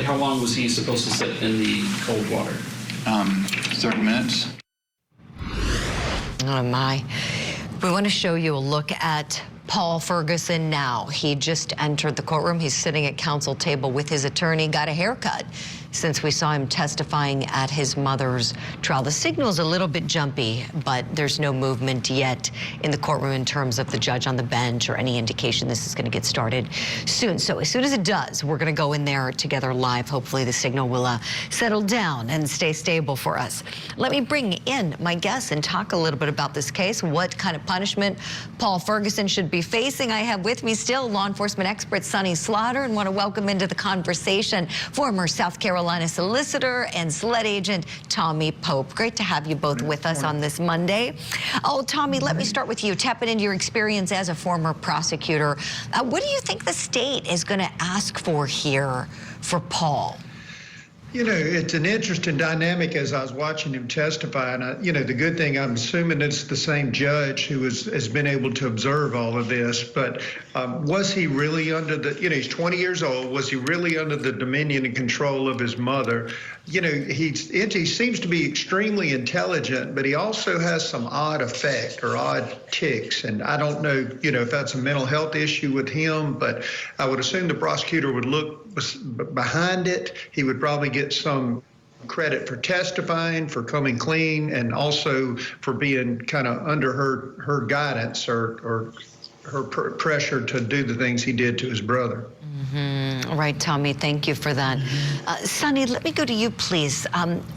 how long was he supposed to sit in the cold water? 30 minutes. Oh my. We want to show you a look at Paul Furgeson now. He just entered the courtroom. He's sitting at counsel table with his attorney, got a haircut since we saw him testifying at his mother's trial. The signal's a little bit jumpy, but there's no movement yet in the courtroom in terms of the judge on the bench or any indication this is going to get started soon. So as soon as it does, we're going to go in there together live. Hopefully the signal will settle down and stay stable for us. Let me bring in my guests and talk a little bit about this case, what kind of punishment Paul Furgeson should be facing. I have with me still law enforcement expert Sonny Slaughter, and want to welcome into the conversation former South Carolina solicitor and SLED agent Tommy Pope. Great to have you both with us on this Monday. Oh, Tommy, let me start with you. Tapping into your experience as a former prosecutor. What do you think the state is going to ask for here for Paul? You know, it's an interesting dynamic as I was watching him testify. And, you know, the good thing, I'm assuming it's the same judge who has been able to observe all of this. But was he really under the, you know, he's 20 years old. Was he really under the dominion and control of his mother? You know, he seems to be extremely intelligent, but he also has some odd effect or odd tics. And I don't know, you know, if that's a mental health issue with him, but I would assume the prosecutor would look behind it. He would probably get some credit for testifying, for coming clean, and also for being kind of under her guidance or her pressure to do the things he did to his brother. All right, Tommy, thank you for that. Sonny, let me go to you, please.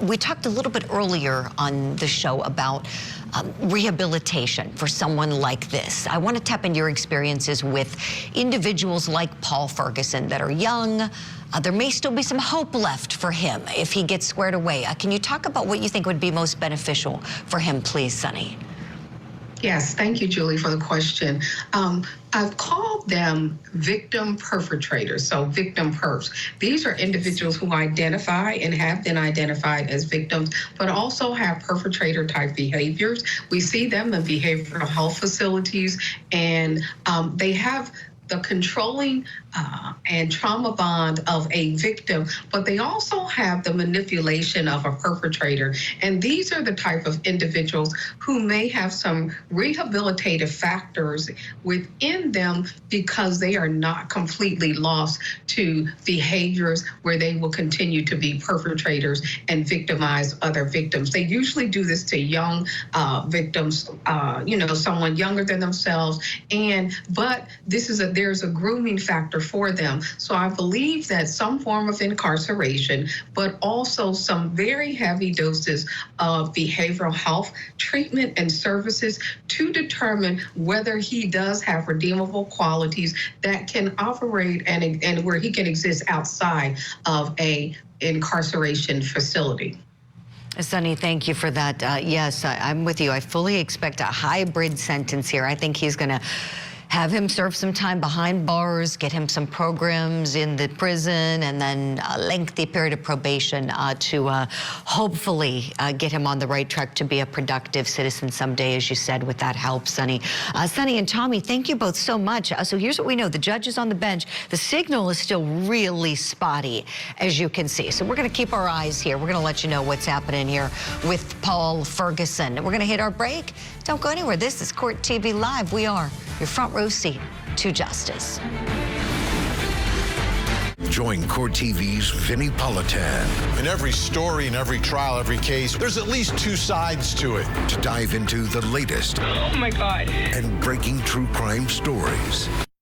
We talked a little bit earlier on the show about rehabilitation for someone like this. I want to tap into your experiences with individuals like Paul Furgeson that are young. There may still be some hope left for him if he gets squared away. Can you talk about what you think would be most beneficial for him, please, Sonny? Yes, thank you, Julie, for the question. I've called them victim perpetrators, so victim perps. These are individuals who identify and have been identified as victims, but also have perpetrator-type behaviors. We see them in behavioral health facilities, and they have the controlling and trauma bond of a victim, but they also have the manipulation of a perpetrator. And these are the type of individuals who may have some rehabilitative factors within them because they are not completely lost to behaviors where they will continue to be perpetrators and victimize other victims. They usually do this to young victims, you know, someone younger than themselves, but there's a grooming factor for them. So I believe that some form of incarceration, but also some very heavy doses of behavioral health treatment and services to determine whether he does have redeemable qualities that can operate and where he can exist outside of a incarceration facility. Sonny, thank you for that. Yes, I'm with you. I fully expect a hybrid sentence here. I think he's going to have him serve some time behind bars, get him some programs in the prison, and then a lengthy period of probation to hopefully get him on the right track to be a productive citizen someday, as you said, with that help, Sonny. Sonny and Tommy, thank you both so much. So here's what we know. The judge is on the bench. The signal is still really spotty, as you can see. So we're going to keep our eyes here. We're going to let you know what's happening here with Paul Furgeson. We're going to hit our break. Don't go anywhere. This is Court TV Live. We are your front row seat to justice. Join Court TV's Vinnie Politan. In every story, in every trial, every case, there's at least two sides to it. To dive into the latest Oh my God. and breaking true crime stories.